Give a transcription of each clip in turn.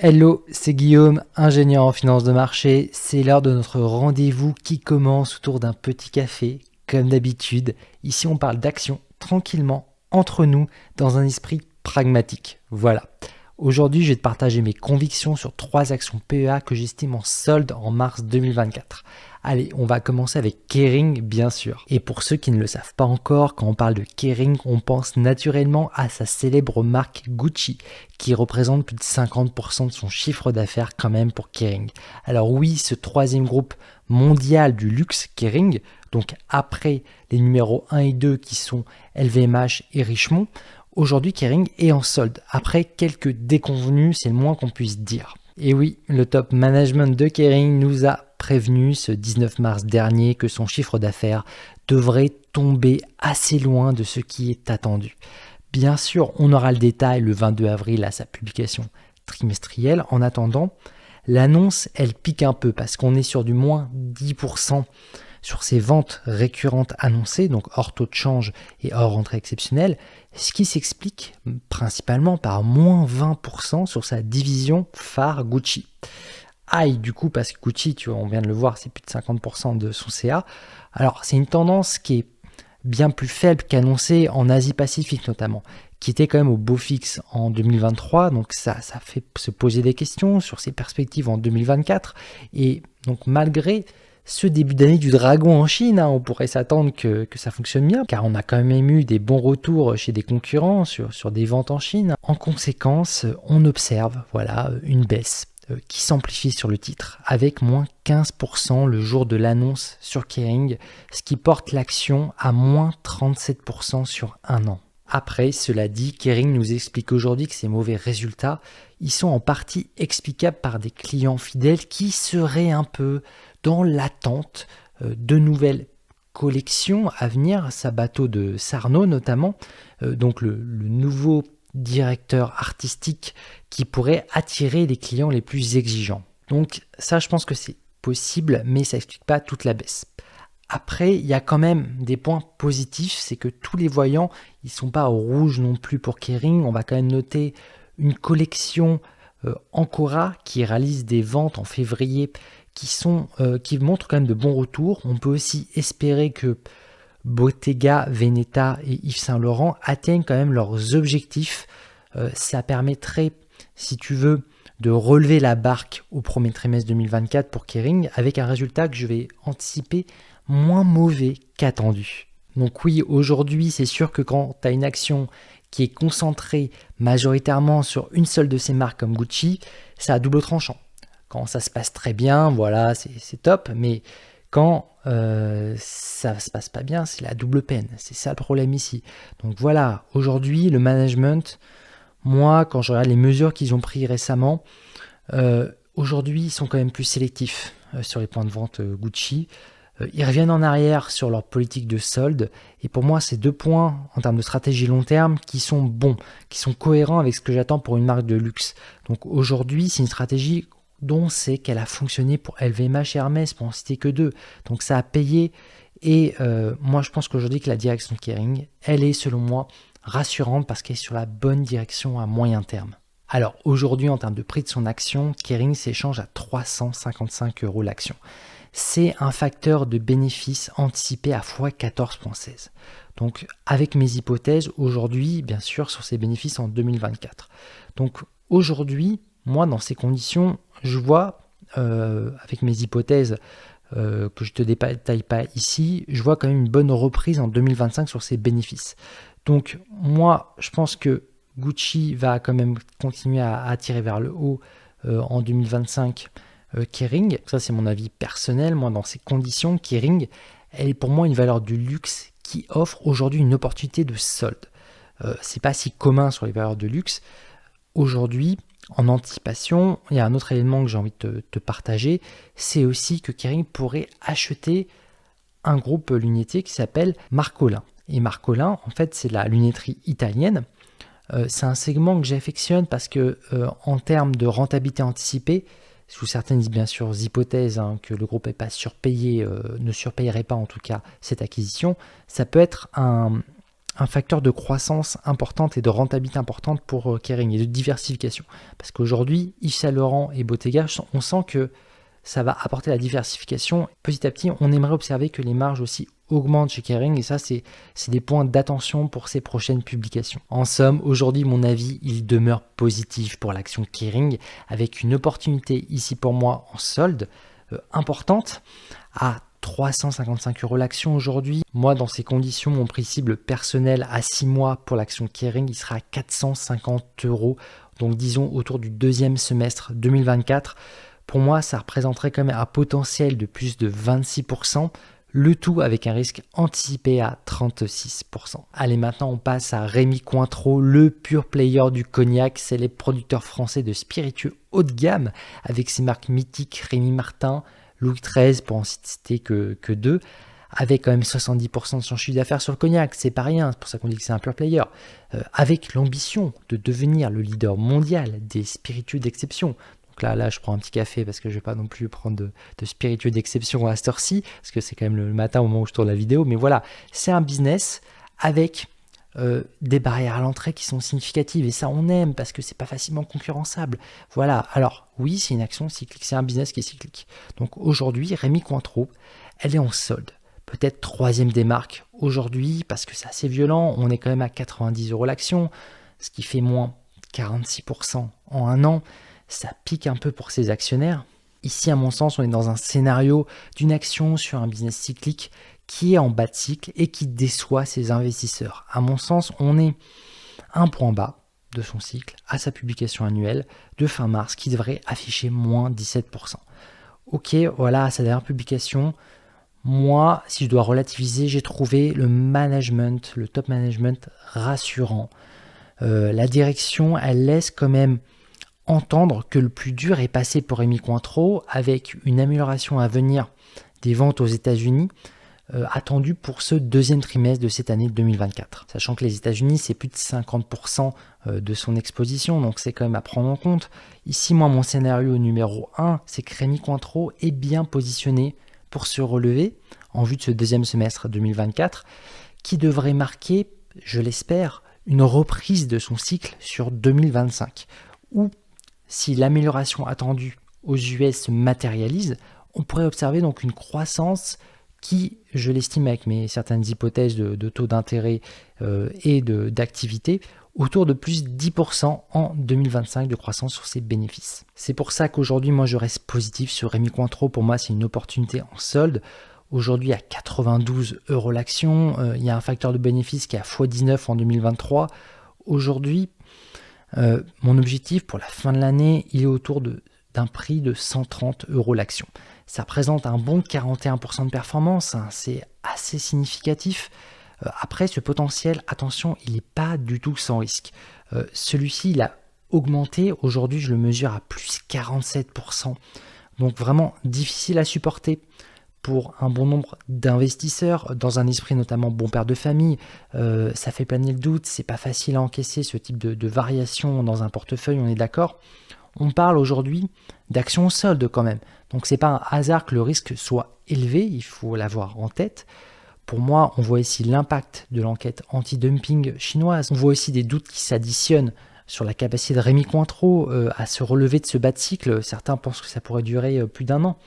Hello, c'est Guillaume, ingénieur en finance de marché. C'est l'heure de notre rendez-vous qui commence autour d'un petit café, comme d'habitude. Ici, on parle d'action tranquillement, entre nous, dans un esprit pragmatique. Voilà. Aujourd'hui, je vais te partager mes convictions sur 3 actions PEA que j'estime en solde en mars 2024. Allez, on va commencer avec Kering, bien sûr. Et pour ceux qui ne le savent pas encore, quand on parle de Kering, on pense naturellement à sa célèbre marque Gucci, qui représente plus de 50% de son chiffre d'affaires quand même pour Kering. Alors oui, ce troisième groupe mondial du luxe, Kering, donc après les numéros 1 et 2 qui sont LVMH et Richemont, aujourd'hui Kering est en solde, après quelques déconvenues, c'est le moins qu'on puisse dire. Et oui, le top management de Kering nous a prévenu ce 19 mars dernier que son chiffre d'affaires devrait tomber assez loin de ce qui est attendu. Bien sûr, on aura le détail le 22 avril à sa publication trimestrielle. En attendant, l'annonce, elle pique un peu parce qu'on est sur du moins 10% sur ses ventes récurrentes annoncées, donc hors taux de change et hors rentrée exceptionnelle, ce qui s'explique principalement par moins 20% sur sa division phare Gucci. Aïe, du coup, parce que Gucci, tu vois, on vient de le voir, c'est plus de 50% de son CA. Alors, c'est une tendance qui est bien plus faible qu'annoncée en Asie-Pacifique notamment, qui était quand même au beau fixe en 2023, donc ça fait se poser des questions sur ses perspectives en 2024, et donc malgré ce début d'année du dragon en Chine, on pourrait s'attendre que ça fonctionne bien, car on a quand même eu des bons retours chez des concurrents sur des ventes en Chine. En conséquence, on observe une baisse qui s'amplifie sur le titre, avec moins 15% le jour de l'annonce sur Kering, ce qui porte l'action à moins 37% sur un an. Après, cela dit, Kering nous explique aujourd'hui que ces mauvais résultats, ils sont en partie explicables par des clients fidèles qui seraient un peu dans l'attente de nouvelles collections à venir, Sabato de Sarno notamment, donc le nouveau directeur artistique qui pourrait attirer les clients les plus exigeants. Donc ça, je pense que c'est possible, mais ça n'explique pas toute la baisse. Après, il y a quand même des points positifs, c'est que tous les voyants, ils ne sont pas au rouge non plus pour Kering. On va quand même noter une collection Ancora qui réalise des ventes en février qui montrent quand même de bons retours. On peut aussi espérer que Bottega Veneta et Yves Saint Laurent atteignent quand même leurs objectifs. Ça permettrait, si tu veux, de relever la barque au premier trimestre 2024 pour Kering avec un résultat que je vais anticiper moins mauvais qu'attendu. Donc oui, aujourd'hui, c'est sûr que quand tu as une action qui est concentrée majoritairement sur une seule de ces marques comme Gucci, ça a double tranchant. Quand ça se passe très bien, voilà, c'est top, mais quand ça se passe pas bien, c'est la double peine. C'est ça le problème ici. Donc voilà, aujourd'hui, le management, moi, quand je regarde les mesures qu'ils ont prises récemment, aujourd'hui, ils sont quand même plus sélectifs sur les points de vente Gucci. Ils reviennent en arrière sur leur politique de solde. Et pour moi, c'est 2 points en termes de stratégie long terme qui sont bons, qui sont cohérents avec ce que j'attends pour une marque de luxe. Donc aujourd'hui, c'est une stratégie dont on sait qu'elle a fonctionné pour LVMH et Hermès, pour en citer que 2. Donc ça a payé. Et moi, je pense qu'aujourd'hui, que la direction de Kering, elle est selon moi rassurante parce qu'elle est sur la bonne direction à moyen terme. Alors aujourd'hui, en termes de prix de son action, Kering s'échange à 355 € l'action. C'est un facteur de bénéfice anticipé à x14,16. Donc avec mes hypothèses, aujourd'hui, bien sûr, sur ces bénéfices en 2024. Donc aujourd'hui, moi, dans ces conditions, je vois, avec mes hypothèses que je ne te détaille pas ici, je vois quand même une bonne reprise en 2025 sur ces bénéfices. Donc moi, je pense que Gucci va quand même continuer à tirer vers le haut en 2025. Kering, ça c'est mon avis personnel, moi dans ces conditions, Kering, elle est pour moi une valeur du luxe qui offre aujourd'hui une opportunité de solde. C'est pas si commun sur les valeurs de luxe. Aujourd'hui, en anticipation, il y a un autre élément que j'ai envie de te partager, c'est aussi que Kering pourrait acheter un groupe lunetier qui s'appelle Marcolin. Et Marcolin, en fait, c'est la lunetterie italienne. C'est un segment que j'affectionne parce que en termes de rentabilité anticipée, sous certaines bien sûr hypothèses que le groupe n'est pas surpayé, ne surpayerait pas en tout cas cette acquisition, ça peut être un un facteur de croissance importante et de rentabilité importante pour Kering et de diversification. Parce qu'aujourd'hui, Yves Saint Laurent et Bottega, on sent que ça va apporter la diversification. Petit à petit, on aimerait observer que les marges aussi augmentent chez Kering et ça, c'est des points d'attention pour ces prochaines publications. En somme, aujourd'hui, mon avis, il demeure positif pour l'action Kering avec une opportunité ici pour moi en solde importante à 355 € l'action aujourd'hui. Moi, dans ces conditions, mon prix cible personnel à 6 mois pour l'action Kering, il sera à 450 €. Donc disons autour du deuxième semestre 2024. Pour moi, ça représenterait quand même un potentiel de plus de 26%, le tout avec un risque anticipé à 36%. Allez, maintenant on passe à Rémy Cointreau, le pur player du cognac. C'est les producteurs français de spiritueux haut de gamme avec ses marques mythiques Rémy Martin, Louis XIII pour en citer que deux, avec quand même 70% de son chiffre d'affaires sur le cognac, c'est pas rien, c'est pour ça qu'on dit que c'est un pure player, avec l'ambition de devenir le leader mondial des spiritueux d'exception. Donc là, je prends un petit café parce que je vais pas non plus prendre de spiritueux d'exception à cette heure-ci, parce que c'est quand même le matin au moment où je tourne la vidéo, mais voilà, c'est un business avec des barrières à l'entrée qui sont significatives et ça on aime parce que c'est pas facilement concurrençable. Voilà, alors oui, c'est une action cyclique, c'est un business qui est cyclique. Donc aujourd'hui, Rémy Cointreau, elle est en solde. Peut-être troisième des marques aujourd'hui parce que c'est assez violent, on est quand même à 90 € l'action, ce qui fait moins 46% en un an. Ça pique un peu pour ses actionnaires. Ici, à mon sens, on est dans un scénario d'une action sur un business cyclique qui est en bas de cycle et qui déçoit ses investisseurs. À mon sens, on est un point bas de son cycle à sa publication annuelle de fin mars qui devrait afficher moins 17%. Ok, voilà, à sa dernière publication, moi, si je dois relativiser, j'ai trouvé le management, le top management rassurant. La direction, elle laisse quand même entendre que le plus dur est passé pour Rémy Cointreau avec une amélioration à venir des ventes aux États-Unis attendue pour ce deuxième trimestre de cette année 2024. Sachant que les États-Unis, c'est plus de 50% de son exposition, donc c'est quand même à prendre en compte. Ici, moi, mon scénario numéro 1, c'est que Rémy Cointreau est bien positionné pour se relever en vue de ce deuxième semestre 2024 qui devrait marquer, je l'espère, une reprise de son cycle sur 2025 où si l'amélioration attendue aux US se matérialise, on pourrait observer donc une croissance qui, je l'estime avec certaines hypothèses de taux d'intérêt et d'activité, autour de plus 10% en 2025 de croissance sur ses bénéfices. C'est pour ça qu'aujourd'hui, moi, je reste positif sur Rémy Cointreau. Pour moi, c'est une opportunité en solde. Aujourd'hui, à 92 € l'action, il y a un facteur de bénéfice qui est à x19 en 2023. Aujourd'hui, mon objectif pour la fin de l'année, il est autour d'un prix de 130 € l'action. Ça représente un bond de 41% de performance, hein, c'est assez significatif. Après, ce potentiel, attention, il n'est pas du tout sans risque. Celui-ci, il a augmenté. Aujourd'hui, je le mesure à plus 47%. Donc vraiment difficile à supporter pour un bon nombre d'investisseurs, dans un esprit notamment bon père de famille. Ça fait planer le doute, c'est pas facile à encaisser ce type de variation dans un portefeuille, on est d'accord. On parle aujourd'hui d'actions au solde quand même. Donc c'est pas un hasard que le risque soit élevé, il faut l'avoir en tête. Pour moi, on voit ici l'impact de l'enquête anti-dumping chinoise. On voit aussi des doutes qui s'additionnent sur la capacité de Rémy Cointreau à se relever de ce bas de cycle. Certains pensent que ça pourrait durer plus d'un an.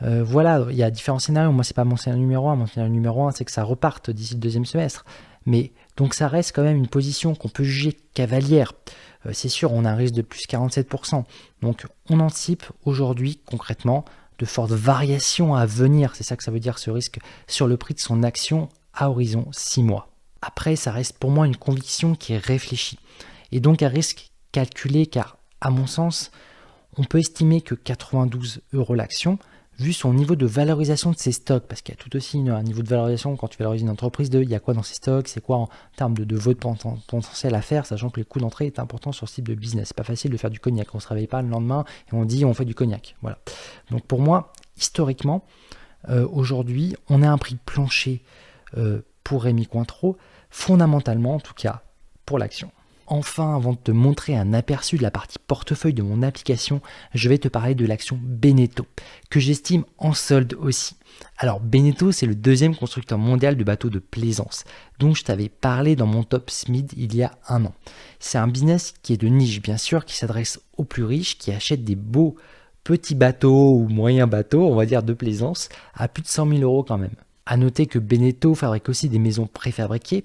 Voilà, il y a différents scénarios. Moi, c'est pas mon scénario numéro 1. Mon scénario numéro 1, c'est que ça reparte d'ici le deuxième semestre. Mais donc ça reste quand même une position qu'on peut juger cavalière. C'est sûr, on a un risque de plus 47%. Donc on anticipe aujourd'hui concrètement de fortes variations à venir. C'est ça que ça veut dire, ce risque sur le prix de son action à horizon 6 mois. Après, ça reste pour moi une conviction qui est réfléchie. Et donc un risque calculé car, à mon sens, on peut estimer que 92 € l'action, vu son niveau de valorisation de ses stocks, parce qu'il y a tout aussi un niveau de valorisation quand tu valorises une entreprise il y a quoi dans ses stocks, c'est quoi en termes de votre potentiel à faire, sachant que les coûts d'entrée est important sur ce type de business. C'est pas facile de faire du cognac, on ne se réveille pas le lendemain et on dit on fait du cognac. Voilà. Donc pour moi, historiquement, aujourd'hui, on a un prix plancher pour Rémy Cointreau, fondamentalement en tout cas pour l'action. enfin, avant de te montrer un aperçu de la partie portefeuille de mon application, je vais te parler de l'action Beneteau, que j'estime en solde aussi. Alors Beneteau, c'est le deuxième constructeur mondial de bateaux de plaisance, dont je t'avais parlé dans mon top SMID il y a un an. C'est un business qui est de niche, bien sûr, qui s'adresse aux plus riches, qui achètent des beaux petits bateaux ou moyens bateaux, on va dire de plaisance, à plus de 100 000 euros quand même. À noter que Beneteau fabrique aussi des maisons préfabriquées,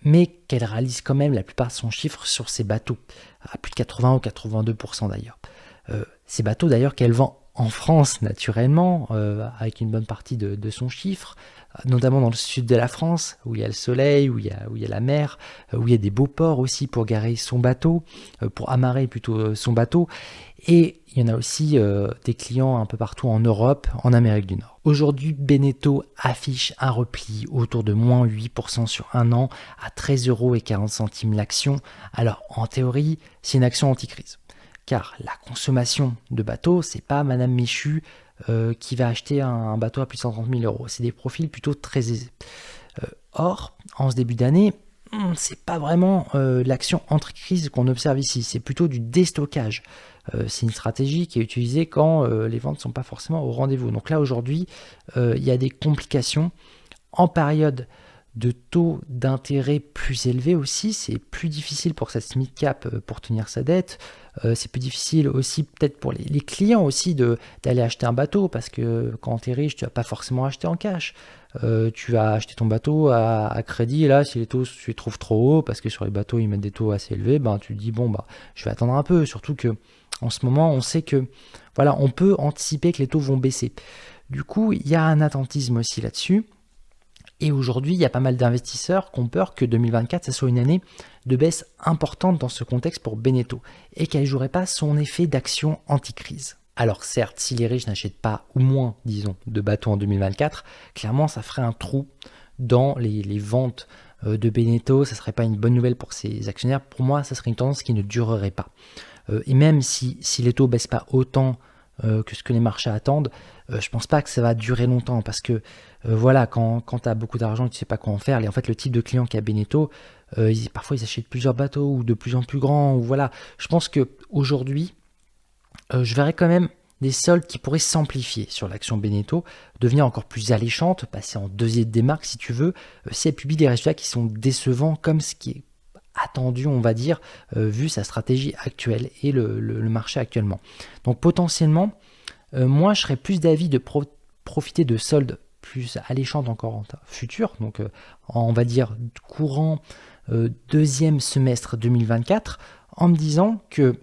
mais qu'elle réalise quand même la plupart de son chiffre sur ses bateaux, à plus de 80 ou 82% d'ailleurs. Ces bateaux d'ailleurs qu'elle vend en France naturellement, avec une bonne partie de son chiffre, notamment dans le sud de la France, où il y a le soleil, où il y a la mer, où il y a des beaux ports aussi pour garer son bateau, pour amarrer plutôt son bateau. Et il y en a aussi des clients un peu partout en Europe, en Amérique du Nord. Aujourd'hui, Beneteau affiche un repli autour de moins 8% sur un an à 13,40 € l'action. Alors en théorie, c'est une action anti-crise. Car la consommation de bateaux, c'est pas Madame Michu qui va acheter un bateau à plus de 130 000 euros. C'est des profils plutôt très aisés. Or, en ce début d'année, c'est pas vraiment l'action anti-crise qu'on observe ici. C'est plutôt du déstockage. C'est une stratégie qui est utilisée quand les ventes ne sont pas forcément au rendez-vous. Donc là, aujourd'hui, il y a des complications en période de taux d'intérêt plus élevés aussi. C'est plus difficile pour cette mid-cap pour tenir sa dette. C'est plus difficile aussi peut-être pour les clients aussi d'aller acheter un bateau, parce que quand tu es riche, tu vas pas forcément acheter en cash. Tu vas acheter ton bateau à crédit, et là si les taux tu les trouves trop hauts, parce que sur les bateaux ils mettent des taux assez élevés, ben tu te dis bon bah je vais attendre un peu, surtout que en ce moment on sait que voilà, on peut anticiper que les taux vont baisser. Du coup il y a un attentisme aussi là-dessus. Et aujourd'hui, il y a pas mal d'investisseurs qui ont peur que 2024, ça soit une année de baisse importante dans ce contexte pour Beneteau, et qu'elle ne jouerait pas son effet d'action anti-crise. Alors certes, si les riches n'achètent pas, ou moins, disons, de bateaux en 2024, clairement, ça ferait un trou dans les ventes de Beneteau. Ça ne serait pas une bonne nouvelle pour ses actionnaires. Pour moi, ça serait une tendance qui ne durerait pas. Et même si les taux ne baissent pas autant que ce que les marchés attendent, je pense pas que ça va durer longtemps, parce que voilà, quand tu as beaucoup d'argent, tu sais pas quoi en faire. Et en fait, le type de client qui a Beneteau, parfois ils achètent plusieurs bateaux ou de plus en plus grands. Ou voilà, je pense que aujourd'hui, je verrais quand même des soldes qui pourraient s'amplifier sur l'action Beneteau, devenir encore plus alléchante, passer en deuxième démarque si tu veux, si elle publie des résultats qui sont décevants, comme ce qui est attendu, on va dire, vu sa stratégie actuelle et le marché actuellement. Donc potentiellement, moi je serais plus d'avis de profiter de soldes plus alléchantes encore en futur, donc on va dire courant deuxième semestre 2024, en me disant que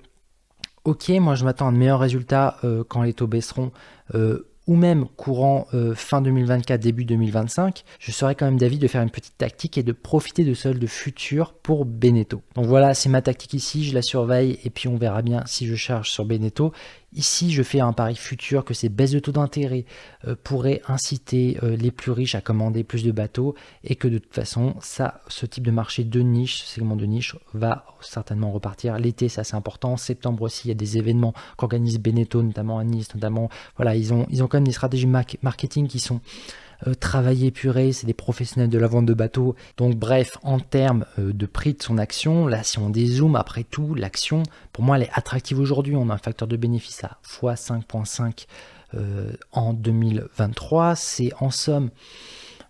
ok, moi je m'attends à de meilleurs résultats quand les taux baisseront, ou même courant fin 2024, début 2025, je serais quand même d'avis de faire une petite tactique et de profiter de soldes futurs pour Beneteau. Donc voilà, c'est ma tactique ici, je la surveille et puis on verra bien si je charge sur Beneteau. Ici, je fais un pari futur que ces baisses de taux d'intérêt pourraient inciter les plus riches à commander plus de bateaux, et que de toute façon, ce type de marché de niche, ce segment de niche, va certainement repartir. L'été, ça c'est important. En septembre aussi, il y a des événements qu'organise Beneteau, notamment à Nice, notamment. Voilà, ils ont quand même des stratégies marketing qui sont travaillées, épurées. C'est des professionnels de la vente de bateaux. Donc bref, en termes de prix de son action, là si on dézoome, après tout, l'action, pour moi, elle est attractive aujourd'hui. On a un facteur de bénéfice à x5.5 en 2023. C'est en somme,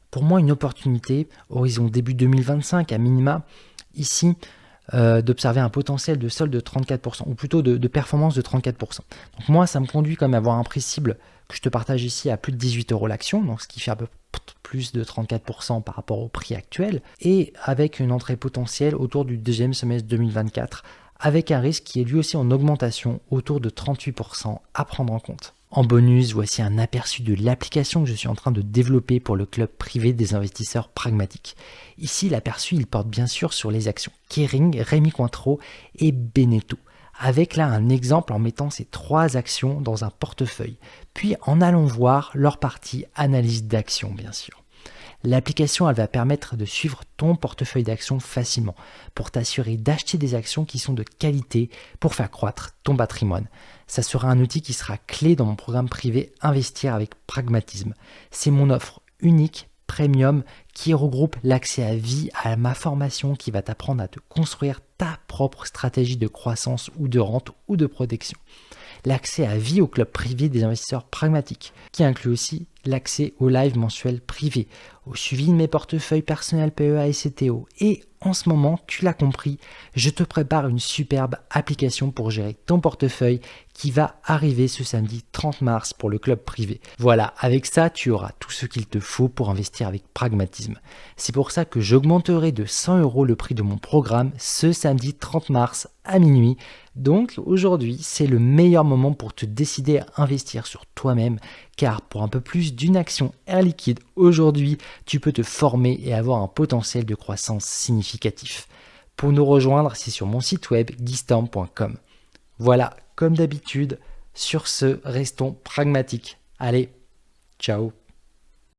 pour moi, une opportunité, horizon début 2025 à minima, ici, d'observer un potentiel de solde de 34%, ou plutôt de performance de 34%. Donc moi, ça me conduit quand même à avoir un prix cible que je te partage ici à plus de 18 € l'action, donc ce qui fait un peu plus de 34% par rapport au prix actuel, et avec une entrée potentielle autour du deuxième semestre 2024, avec un risque qui est lui aussi en augmentation autour de 38% à prendre en compte. En bonus, voici un aperçu de l'application que je suis en train de développer pour le club privé des investisseurs pragmatiques. Ici, l'aperçu, il porte bien sûr sur les actions Kering, Rémy Cointreau et Beneteau, avec là un exemple en mettant ces trois actions dans un portefeuille, puis en allant voir leur partie analyse d'actions bien sûr. L'application, elle va permettre de suivre ton portefeuille d'actions facilement pour t'assurer d'acheter des actions qui sont de qualité pour faire croître ton patrimoine. Ça sera un outil qui sera clé dans mon programme privé Investir avec pragmatisme. C'est mon offre unique, premium, qui regroupe l'accès à vie à ma formation qui va t'apprendre à te construire ta propre stratégie de croissance ou de rente ou de protection. L'accès à vie au club privé des investisseurs pragmatiques, qui inclut aussi l'accès au live mensuel privé, au suivi de mes portefeuilles personnels PEA et CTO. Et en ce moment, tu l'as compris, je te prépare une superbe application pour gérer ton portefeuille qui va arriver ce samedi 30 mars pour le club privé. Voilà, avec ça, tu auras tout ce qu'il te faut pour investir avec pragmatisme. C'est pour ça que j'augmenterai de 100 € le prix de mon programme ce samedi 30 mars à minuit. Donc aujourd'hui, c'est le meilleur moment pour te décider à investir sur toi-même, car pour un peu plus d'une action Air Liquide aujourd'hui, tu peux te former et avoir un potentiel de croissance significatif. Pour nous rejoindre, c'est sur mon site web guistorm.com. Voilà, comme d'habitude, sur ce, restons pragmatiques. Allez, ciao!